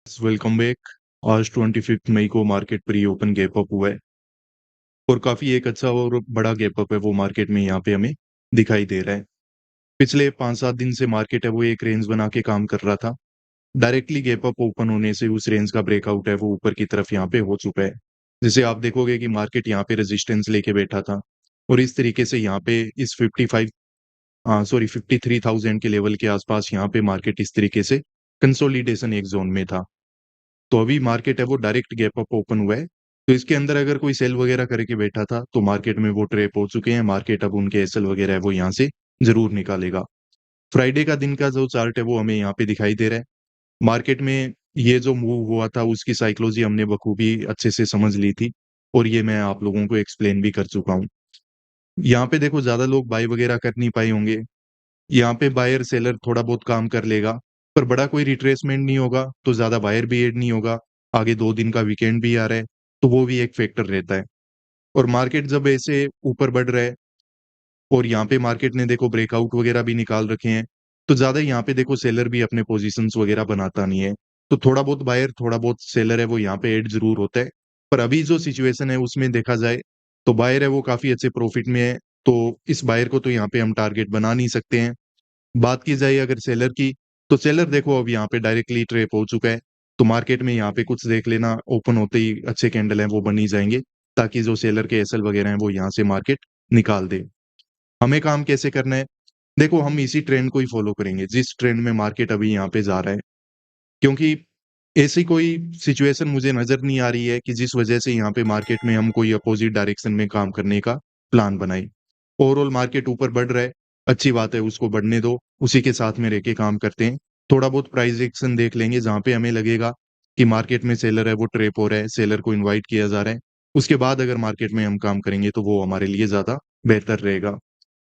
Welcome back. आज 25 मई को market pre open gap up हुआ है और काफी एक अच्छा और बड़ा गैप अप है वो मार्केट में यहाँ पे हमें दिखाई दे रहा है। पिछले 5-7 दिन से मार्केट है वो एक रेंज बना के काम कर रहा था। डायरेक्टली गैप अप ओपन होने से उस रेंज का ब्रेकआउट है वो ऊपर की तरफ यहाँ पे हो चुका है। जैसे आप देखोगे कि मार्केट यहाँ पे रेजिस्टेंस लेके बैठा था और इस तरीके से यहाँ पे इस 53,000 के लेवल के आसपास यहाँ पे मार्केट इस तरीके से कंसोलिडेशन एक जोन में था। तो अभी मार्केट है वो डायरेक्ट गैप अप ओपन हुआ है। तो इसके अंदर अगर कोई सेल वगैरह करके बैठा था तो मार्केट में वो ट्रैप हो चुके हैं। मार्केट अब उनके एसएल वगैरह है वो यहाँ से जरूर निकालेगा। फ्राइडे का दिन का जो चार्ट है वो हमें यहाँ पे दिखाई दे रहा है। मार्केट में ये जो मूव हुआ था उसकी साइकोलॉजी हमने बखूबी अच्छे से समझ ली थी और ये मैं आप लोगों को एक्सप्लेन भी कर चुका हूँ। यहाँ पे देखो ज्यादा लोग बाय वगैरह कर नहीं पाए होंगे। यहाँ पे बायर सेलर थोड़ा बहुत काम कर लेगा पर बड़ा कोई रिट्रेसमेंट नहीं होगा तो ज्यादा बायर भी ऐड नहीं होगा। आगे 2 दिन का वीकेंड भी आ रहा है तो वो भी एक फैक्टर रहता है। और मार्केट जब ऐसे ऊपर बढ़ रहा है और यहाँ पे मार्केट ने देखो ब्रेकआउट वगैरह भी निकाल रखे हैं तो ज्यादा यहाँ पे देखो सेलर भी अपने पोजीशंस वगैरह बनाता नहीं है। तो थोड़ा बहुत बायर थोड़ा बहुत सेलर है वो यहाँ पे ऐड जरूर होता है। पर अभी जो सिचुएशन है उसमें देखा जाए तो बायर है वो काफी अच्छे प्रॉफिट में है। तो इस बायर को तो यहाँ पे हम टारगेट बना नहीं सकते हैं। बात की जाए अगर सेलर की तो सेलर देखो अब यहाँ पे डायरेक्टली ट्रेप हो चुका है। तो मार्केट में यहाँ पे कुछ देख लेना ओपन होते ही अच्छे कैंडल हैं वो बन ही जाएंगे ताकि जो सेलर के एसएल वगैरह हैं वो यहाँ से मार्केट निकाल दे। हमें काम कैसे करना है? देखो हम इसी ट्रेंड को ही फॉलो करेंगे जिस ट्रेंड में मार्केट अभी यहाँ पे जा रहा है। क्योंकि ऐसी कोई सिचुएशन मुझे नजर नहीं आ रही है कि जिस वजह से यहाँ पे मार्केट में हम कोई अपोजिट डायरेक्शन में काम करने का प्लान बनाए। ओवरऑल मार्केट ऊपर बढ़ रहा है, अच्छी बात है, उसको बढ़ने दो, उसी के साथ में रह के काम करते हैं। थोड़ा बहुत प्राइस एक्शन देख लेंगे जहां पे हमें लगेगा कि मार्केट में सेलर है वो ट्रेप हो रहा है, सेलर को इन्वाइट किया जा रहा है। उसके बाद अगर मार्केट में हम काम करेंगे तो वो हमारे लिए ज्यादा बेहतर रहेगा।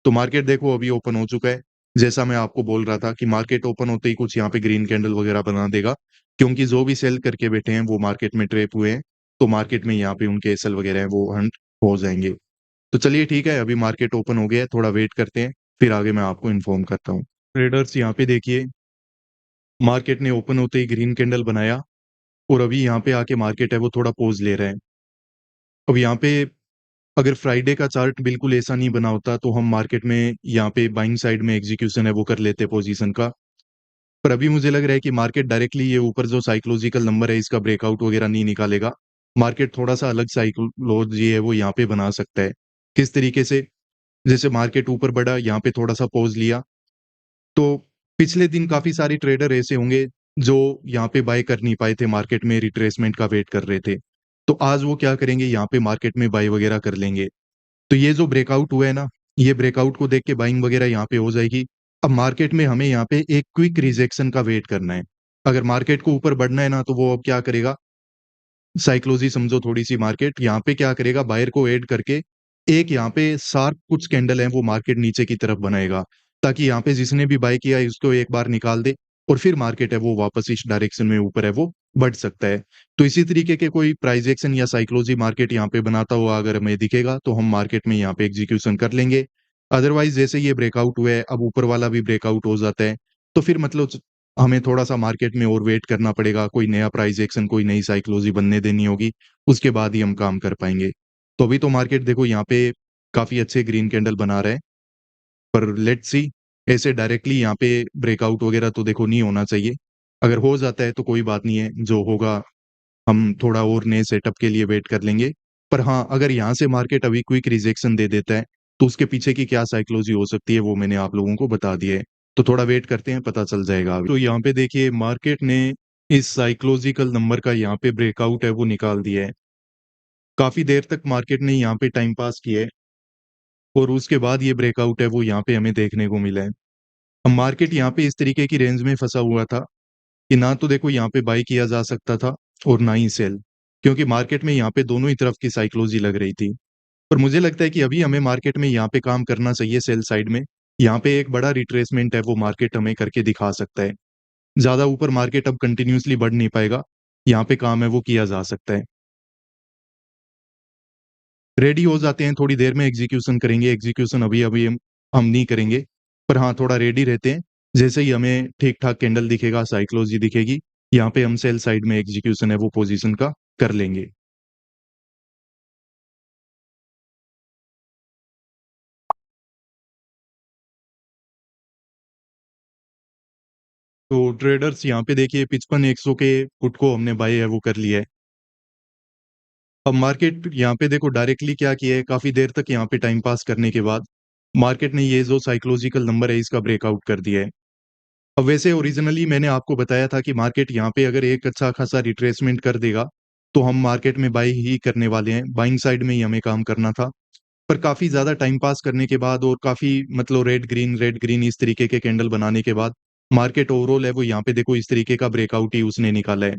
तो मार्केट देखो अभी ओपन हो चुका है। जैसा मैं आपको बोल रहा था कि मार्केट ओपन होते ही कुछ यहाँ पे ग्रीन कैंडल वगैरह बना देगा क्योंकि जो भी सेल करके बैठे हैं वो मार्केट में ट्रेप हुए हैं। तो मार्केट में यहाँ पे उनके एसएल वगैरह हैं वो हंट हो जाएंगे। तो चलिए ठीक है, अभी मार्केट ओपन हो गया है, थोड़ा वेट करते हैं, फिर आगे मैं आपको इन्फॉर्म करता हूँ। ट्रेडर्स यहाँ पे देखिए, मार्केट ने ओपन होते ही ग्रीन कैंडल बनाया और अभी यहाँ पे आके मार्केट है वो थोड़ा पोज ले रहा है। अब यहाँ पे अगर फ्राइडे का चार्ट बिल्कुल ऐसा नहीं बना होता तो हम मार्केट में यहाँ पे बाइंग साइड में एग्जीक्यूशन है वो कर लेते पोजीशन का। पर अभी मुझे लग रहा है कि मार्केट डायरेक्टली ये ऊपर जो साइकोलॉजिकल नंबर है इसका ब्रेकआउट वगैरह नहीं निकालेगा। मार्केट थोड़ा सा अलग साइकोलॉजी है वो यहाँ पे बना सकता है। किस तरीके से? जैसे मार्केट ऊपर बढ़ा, यहाँ पे थोड़ा सा पॉज लिया, तो पिछले दिन काफी सारे ट्रेडर ऐसे होंगे जो यहाँ पे बाय कर नहीं पाए थे, मार्केट में रिट्रेसमेंट का वेट कर रहे थे। तो आज वो क्या करेंगे, यहाँ पे मार्केट में बाय वगैरह कर लेंगे। तो ये जो ब्रेकआउट हुआ है ना, ये ब्रेकआउट को देख के बाइंग वगैरह यहाँ पे हो जाएगी। अब मार्केट में हमें यहाँ पे एक क्विक रिजेक्शन का वेट करना है। अगर मार्केट को ऊपर बढ़ना है ना तो वो अब क्या करेगा, साइकोलॉजी समझो थोड़ी सी, मार्केट यहाँ पे क्या करेगा, बायर को ऐड करके एक यहाँ पे शार्प कुछ कैंडल है वो मार्केट नीचे की तरफ बनाएगा ताकि यहाँ पे जिसने भी बाय किया है उसको एक बार निकाल दे और फिर मार्केट है वो वापस इस डायरेक्शन में ऊपर है वो बढ़ सकता है। तो इसी तरीके के कोई प्राइस एक्शन या साइकोलॉजी मार्केट यहाँ पे बनाता हुआ अगर हमें दिखेगा तो हम मार्केट में यहाँ पे एग्जीक्यूशन कर लेंगे। अदरवाइज जैसे ये ब्रेकआउट हुआ है, अब ऊपर वाला भी ब्रेकआउट हो जाता है तो फिर मतलब हमें थोड़ा सा मार्केट में और वेट करना पड़ेगा, कोई नया प्राइस एक्शन कोई नई साइकोलॉजी बनने देनी होगी, उसके बाद ही हम काम कर पाएंगे। तो अभी तो मार्केट देखो यहाँ पे काफी अच्छे ग्रीन कैंडल बना रहा है, पर लेट्स सी, ऐसे डायरेक्टली यहाँ पे ब्रेकआउट वगैरह तो देखो नहीं होना चाहिए। अगर हो जाता है तो कोई बात नहीं है, जो होगा हम थोड़ा और नए सेटअप के लिए वेट कर लेंगे। पर हाँ, अगर यहाँ से मार्केट अभी क्विक रिजेक्शन दे देता है तो उसके पीछे की क्या साइकोलॉजी हो सकती है वो मैंने आप लोगों को बता दिया है। तो थोड़ा वेट करते हैं, पता चल जाएगा अभी। तो यहाँ पे देखिए मार्केट ने इस साइकोलॉजिकल नंबर का यहाँ पे ब्रेकआउट है वो निकाल दिया है। काफी देर तक मार्केट ने यहाँ पे टाइम पास किया है और उसके बाद ये ब्रेकआउट है वो यहाँ पे हमें देखने को मिला है। अब मार्केट यहाँ पे इस तरीके की रेंज में फंसा हुआ था कि ना तो देखो यहाँ पे बाई किया जा सकता था और ना ही सेल, क्योंकि मार्केट में यहाँ पे दोनों ही तरफ की साइकोलॉजी लग रही थी। पर मुझे लगता है कि अभी हमें मार्केट में यहाँ पे काम करना चाहिए सेल साइड में। यहाँ पे एक बड़ा रिट्रेसमेंट है वो मार्केट हमें करके दिखा सकता है। ज्यादा ऊपर मार्केट अब कंटिन्यूसली बढ़ नहीं पाएगा, यहाँ पे काम है वो किया जा सकता है। रेडी हो जाते हैं, थोड़ी देर में एग्जीक्यूशन करेंगे। एग्जीक्यूशन अभी अभी हम नहीं करेंगे, पर हाँ थोड़ा रेडी रहते हैं। जैसे ही हमें ठीक ठाक कैंडल दिखेगा, साइकोलॉजी दिखेगी, यहाँ पे हम सेल साइड में एग्जीक्यूशन है वो पोजीशन का कर लेंगे। तो ट्रेडर्स यहाँ पे देखिए 55,100 के पुट को हमने बाय है वो कर लिया है। अब मार्केट यहाँ पे देखो डायरेक्टली क्या किया है, काफी देर तक यहाँ पे टाइम पास करने के बाद मार्केट ने ये जो साइकोलॉजिकल नंबर है इसका ब्रेकआउट कर दिया है। अब वैसे ओरिजिनली मैंने आपको बताया था कि मार्केट यहाँ पे अगर एक अच्छा खासा रिट्रेसमेंट कर देगा तो हम मार्केट में बाई ही करने वाले हैं, बाइंग साइड में ही हमें काम करना था। पर काफी ज्यादा टाइम पास करने के बाद और काफी मतलब रेड ग्रीन इस तरीके के कैंडल बनाने के बाद मार्केट ओवरऑल है वो यहाँ पे देखो इस तरीके का ब्रेकआउट ही उसने निकाला है।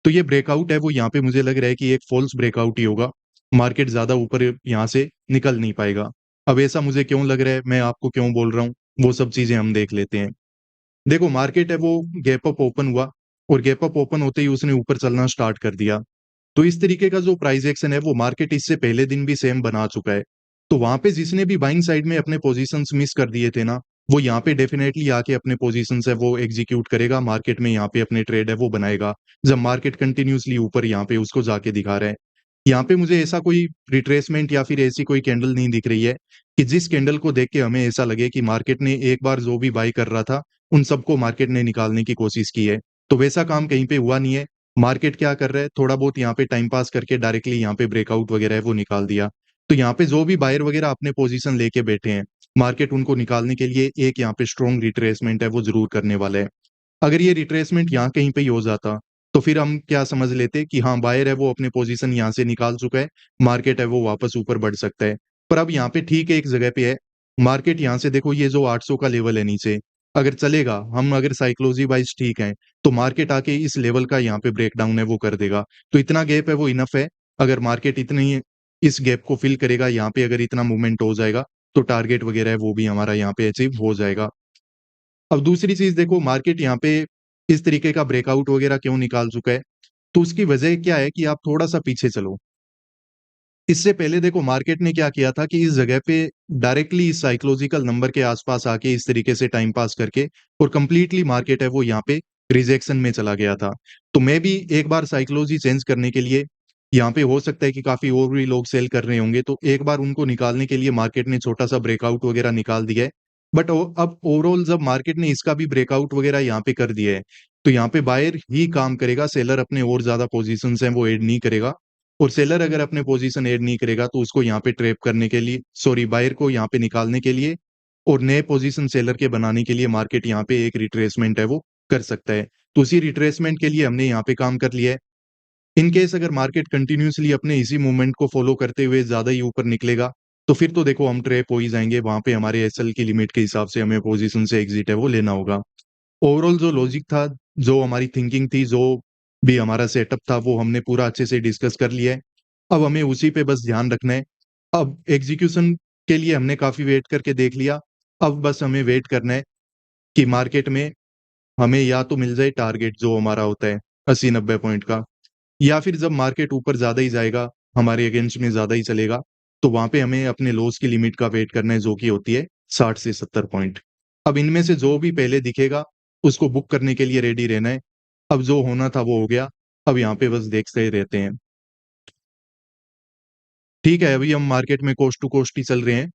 तो ये ब्रेकआउट है वो यहाँ पे मुझे लग रहा है कि एक फॉल्स ब्रेकआउट ही होगा। मार्केट ज्यादा ऊपर यहाँ से निकल नहीं पाएगा। अब ऐसा मुझे क्यों लग रहा है, मैं आपको क्यों बोल रहा हूँ, वो सब चीजें हम देख लेते हैं। देखो मार्केट है वो गैप अप ओपन हुआ और गैप अप ओपन होते ही उसने ऊपर चलना स्टार्ट कर दिया। तो इस तरीके का जो प्राइस एक्शन है वो मार्केट इससे पहले दिन भी सेम बना चुका है। तो वहां पे जिसने भी बाइंग साइड में अपने पोजीशंस मिस कर दिए थे ना, वो यहाँ पे डेफिनेटली आके अपने पोजीशंस है वो एग्जीक्यूट करेगा, मार्केट में यहाँ पे अपने ट्रेड है वो बनाएगा। जब मार्केट कंटिन्यूसली ऊपर यहाँ पे उसको जाके दिखा रहा है, यहाँ पे मुझे ऐसा कोई रिट्रेसमेंट या फिर ऐसी कोई कैंडल नहीं दिख रही है कि जिस कैंडल को देख के हमें ऐसा लगे कि मार्केट ने एक बार जो भी बाई कर रहा था उन सबको मार्केट ने निकालने की कोशिश की है। तो वैसा काम कहीं पे हुआ नहीं है। मार्केट क्या कर रहा है, थोड़ा बहुत यहाँ पे टाइम पास करके डायरेक्टली यहाँ पे ब्रेकआउट वगैरह है वो निकाल दिया। तो यहाँ पे जो भी बायर वगैरह अपने पोजीशन लेके बैठे हैं, मार्केट उनको निकालने के लिए एक यहाँ पे स्ट्रॉन्ग रिट्रेसमेंट है वो जरूर करने वाला है। अगर ये रिट्रेसमेंट यहाँ कहीं पे ही हो जाता तो फिर हम क्या समझ लेते कि हाँ बायर है वो अपने पोजीशन यहाँ से निकाल चुका है, मार्केट है वो वापस ऊपर बढ़ सकता है। पर अब यहाँ पे ठीक है एक जगह पे है, मार्केट यहाँ से देखो ये जो 800 का लेवल है नीचे, अगर चलेगा, हम अगर साइकोलॉजी वाइज ठीक है तो मार्केट आके इस लेवल का यहाँ पे ब्रेकडाउन है वो कर देगा। तो इतना गैप है वो इनफ है। अगर मार्केट इतनी इस गैप को फिल करेगा, यहाँ पे अगर इतना मूवमेंट हो जाएगा तो टारगेट वगैरह है वो भी हमारा यहाँ पे अचीव हो जाएगा। अब दूसरी चीज देखो, मार्केट यहाँ पे इस तरीके का ब्रेकआउट वगैरह क्यों निकाल चुका है, तो उसकी वजह क्या है कि आप थोड़ा सा पीछे चलो। इससे पहले देखो मार्केट ने क्या किया था कि इस जगह पे डायरेक्टली इस साइकोलॉजिकल नंबर के आसपास आके इस तरीके से टाइम पास करके और कंप्लीटली मार्केट है वो यहाँ पे रिजेक्शन में चला गया था। तो मैं भी एक बार साइकोलॉजी चेंज करने के लिए, यहाँ पे हो सकता है कि काफी और भी लोग सेल कर रहे होंगे, तो एक बार उनको निकालने के लिए मार्केट ने छोटा सा ब्रेकआउट वगैरह निकाल दिया है। बट अब ओवरऑल जब मार्केट ने इसका भी ब्रेकआउट वगैरह यहाँ पे कर दिया है, तो यहाँ पे बायर ही काम करेगा, सेलर अपने और ज्यादा पोजीशन हैं वो ऐड नहीं करेगा। और सेलर अगर अपने पोजीशन ऐड नहीं करेगा तो उसको यहाँ पे ट्रैप करने के लिए, सॉरी बायर को यहाँ पे निकालने के लिए और नए पोजीशन सेलर के बनाने के लिए मार्केट यहाँ पे एक रिट्रेसमेंट है वो कर सकता है। तो उसी रिट्रेसमेंट के लिए हमने यहाँ पे काम कर लिया है। इन केस अगर मार्केट कंटिन्यूसली अपने इसी मूवमेंट को फॉलो करते हुए ज्यादा ही ऊपर निकलेगा तो फिर तो देखो हम ट्रैप हो ही जाएंगे, वहां पे हमारे एसएल की लिमिट के हिसाब से हमें पोजीशन से एग्जिट है वो लेना होगा। ओवरऑल जो लॉजिक था, जो हमारी थिंकिंग थी, जो भी हमारा सेटअप था वो हमने पूरा अच्छे से डिस्कस कर लिया है। अब हमें उसी पे बस ध्यान रखना है। अब एग्जीक्यूशन के लिए हमने काफी वेट करके देख लिया। अब बस हमें वेट करना है कि मार्केट में हमें या तो मिल जाए टारगेट जो हमारा होता है 80-90 पॉइंट का, या फिर जब मार्केट ऊपर ज्यादा ही जाएगा, हमारे अगेंस्ट में ज्यादा ही चलेगा, तो वहां पे हमें अपने लॉस की लिमिट का वेट करना है जो कि होती है 60 से 70 पॉइंट। अब इनमें से जो भी पहले दिखेगा उसको बुक करने के लिए रेडी रहना है। अब जो होना था वो हो गया, अब यहाँ पे बस देखते ही रहते हैं। ठीक है, अभी हम मार्केट में कोस्ट टू कोस्ट ही चल रहे हैं,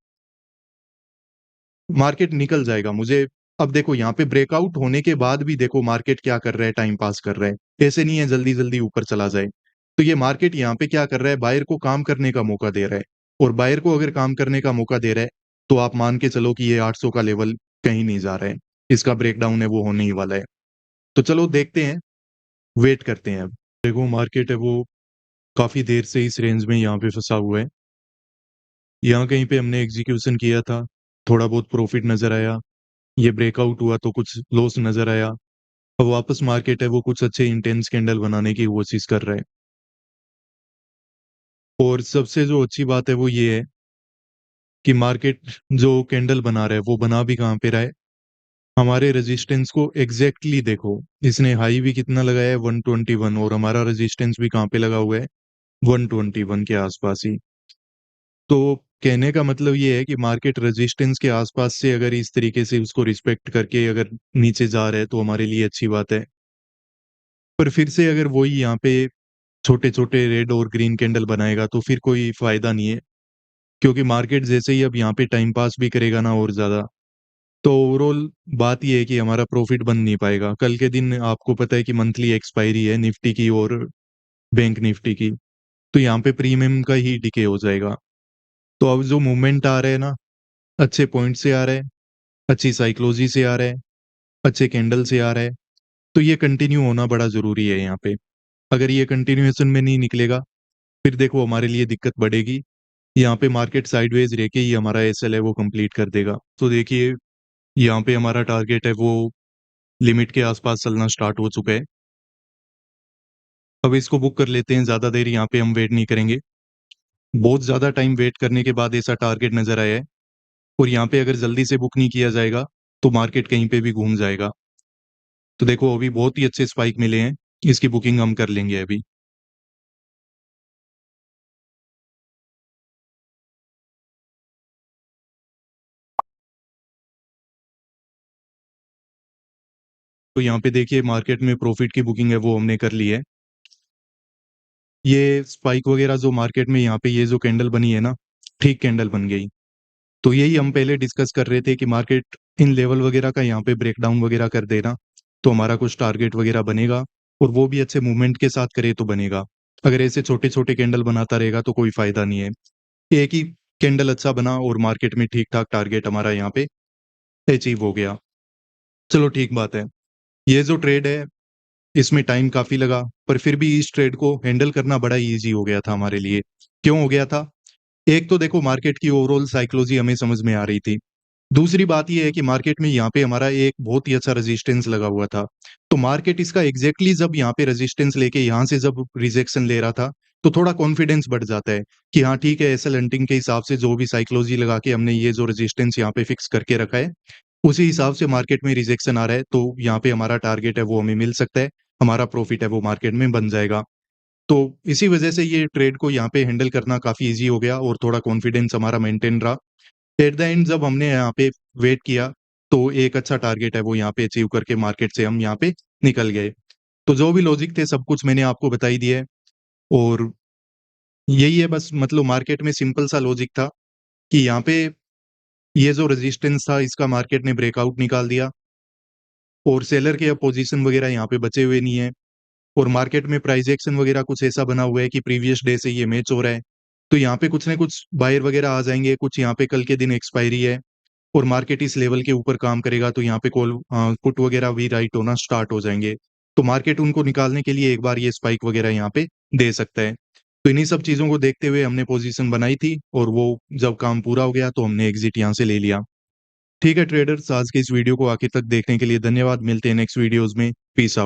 मार्केट निकल जाएगा मुझे। अब देखो यहाँ पे ब्रेकआउट होने के बाद भी देखो मार्केट क्या कर रहा है, टाइम पास कर रहा है, ऐसे नहीं है जल्दी जल्दी ऊपर चला जाए। तो ये मार्केट यहाँ पे क्या कर रहा है, बायर को काम करने का मौका दे रहा है। और बायर को अगर काम करने का मौका दे रहा है तो आप मान के चलो कि ये 800 का लेवल कहीं नहीं जा रहा है, इसका ब्रेकडाउन है वो होने ही वाला है। तो चलो देखते हैं, वेट करते हैं। अब देखो मार्केट है वो काफी देर से इस रेंज में यहाँ पे फंसा हुआ है। यहाँ कहीं पे हमने एग्जीक्यूशन किया था, थोड़ा बहुत प्रॉफिट नजर आया, ये ब्रेकआउट हुआ तो कुछ लॉस नजर आया। अब वापस मार्केट है वो कुछ अच्छे इंटेंस कैंडल बनाने की कोशिश कर रहा है। और सबसे जो अच्छी बात है वो ये है कि मार्केट जो कैंडल बना रहा है वो बना भी कहाँ पे रहा है, हमारे रेजिस्टेंस को एग्जैक्टली देखो। इसने हाई भी कितना लगाया है, 121, और हमारा रेजिस्टेंस भी कहाँ पे लगा हुआ है, 121 के आसपास ही। तो कहने का मतलब ये है कि मार्केट रेजिस्टेंस के आसपास से अगर इस तरीके से उसको रिस्पेक्ट करके अगर नीचे जा रहा है तो हमारे लिए अच्छी बात है। पर फिर से अगर वही यहाँ पे छोटे-छोटे रेड और ग्रीन कैंडल बनाएगा तो फिर कोई फ़ायदा नहीं है, क्योंकि मार्केट जैसे ही अब यहाँ पे टाइम पास भी करेगा ना और ज़्यादा, तो ओवरऑल बात ये है कि हमारा प्रॉफ़िट बन नहीं पाएगा। कल के दिन आपको पता है कि मंथली एक्सपायरी है निफ्टी की और बैंक निफ्टी की, तो यहाँ पे प्रीमियम का ही डिके हो जाएगा। तो अब जो मूवमेंट आ रहा है ना, अच्छे पॉइंट से आ रहा है, अच्छी साइकोलॉजी से आ रहा है, अच्छे कैंडल से आ रहा है, तो ये कंटिन्यू होना बड़ा ज़रूरी है यहाँ पे। अगर ये कंटिन्यूएशन में नहीं निकलेगा, फिर देखो हमारे लिए दिक्कत बढ़ेगी। यहाँ पे मार्केट साइडवेज रह के ही हमारा एसएल है वो कंप्लीट कर देगा। तो देखिए, यहाँ पे हमारा टारगेट है वो लिमिट के आसपास चलना स्टार्ट हो चुका है। अब इसको बुक कर लेते हैं, ज़्यादा देर यहाँ पे हम वेट नहीं करेंगे। बहुत ज़्यादा टाइम वेट करने के बाद ऐसा टारगेट नज़र आया है और यहाँ पे अगर जल्दी से बुक नहीं किया जाएगा, तो मार्केट कहीं पे भी घूम जाएगा। तो देखो अभी बहुत ही अच्छे स्पाइक मिले हैं, इसकी बुकिंग हम कर लेंगे अभी। तो यहाँ पे देखिए मार्केट में प्रॉफिट की बुकिंग है वो हमने कर ली है। ये स्पाइक वगैरह जो मार्केट में यहाँ पे ये जो कैंडल बनी है ना, ठीक कैंडल बन गई। तो यही हम पहले डिस्कस कर रहे थे कि मार्केट इन लेवल वगैरह का यहाँ पे ब्रेकडाउन वगैरह कर देना, तो हमारा कुछ टारगेट वगैरह बनेगा और वो भी अच्छे मूवमेंट के साथ करे तो बनेगा। अगर ऐसे छोटे-छोटे कैंडल बनाता रहेगा तो कोई फ़ायदा नहीं है। एक ही कैंडल अच्छा बना और मार्केट में ठीक-ठाक टारगेट हमारा यहाँ पे अचीव हो गया। चलो ठीक बात है। ये जो ट्रेड है, इसमें टाइम काफ़ी लगा, पर फिर भी इस ट्रेड को हैंडल करना बड़ा ईज़ी हो गया था हमारे लिए। क्यों हो गया था? एक तो देखो मार्केट की ओवरऑल साइकोलॉजी हमें समझ में आ रही थी। दूसरी बात ये है कि मार्केट में यहाँ पे हमारा एक बहुत ही अच्छा रेजिस्टेंस लगा हुआ था। तो मार्केट इसका एग्ज़ैक्टली जब यहाँ पे रेजिस्टेंस लेके यहाँ से जब रिजेक्शन ले रहा था, तो थोड़ा कॉन्फिडेंस बढ़ जाता है कि हाँ ठीक है, एसएल हंटिंग के हिसाब से जो भी साइकोलॉजी लगा के हमने ये जो रेजिस्टेंस यहाँ पे फिक्स करके रखा है, उसी हिसाब से मार्केट में रिजेक्शन आ रहा है, तो यहाँ पे हमारा टारगेट है वो हमें मिल सकता है, हमारा प्रॉफिट है वो मार्केट में बन जाएगा। तो इसी वजह से ये ट्रेड को यहाँ पे हैंडल करना काफ़ी ईज़ी हो गया और थोड़ा कॉन्फिडेंस हमारा मेंटेन रहा। एट द एंड जब हमने यहाँ पे वेट किया, तो एक अच्छा टारगेट है वो यहाँ पे अचीव करके मार्केट से हम यहाँ पे निकल गए। तो जो भी लॉजिक थे सब कुछ मैंने आपको बता ही दिया है और यही है बस, मतलब मार्केट में सिंपल सा लॉजिक था कि यहाँ पे ये जो रेजिस्टेंस था इसका मार्केट ने ब्रेकआउट निकाल दिया और सेलर के अब पोजीशन वगैरह यहाँ पे बचे हुए नहीं है और मार्केट में प्राइस एक्शन वगैरह कुछ ऐसा बना हुआ है कि प्रीवियस डे से ये मैच हो रहा है। तो यहाँ पे कुछ ना कुछ बायर वगैरह आ जाएँगे, कुछ यहाँ पे कल के दिन एक्सपायरी है और मार्केट इस लेवल के ऊपर काम करेगा तो यहाँ पे पुट वगैरह भी राइट होना स्टार्ट हो जाएँगे। तो मार्केट उनको निकालने के लिए एक बार ये स्पाइक वगैरह यहाँ पे दे सकता है। तो इन्हीं सब चीज़ों को देखते हुए हमने पोज़ीशन बनाई थी और वो जब काम पूरा हो गया तो हमने एग्ज़िट यहाँ से ले लिया। ठीक है ट्रेडर्स, आज के इस वीडियो को आखिर तक देखने के लिए धन्यवाद। मिलते हैं नेक्स्ट वीडियोज़ में। Peace out.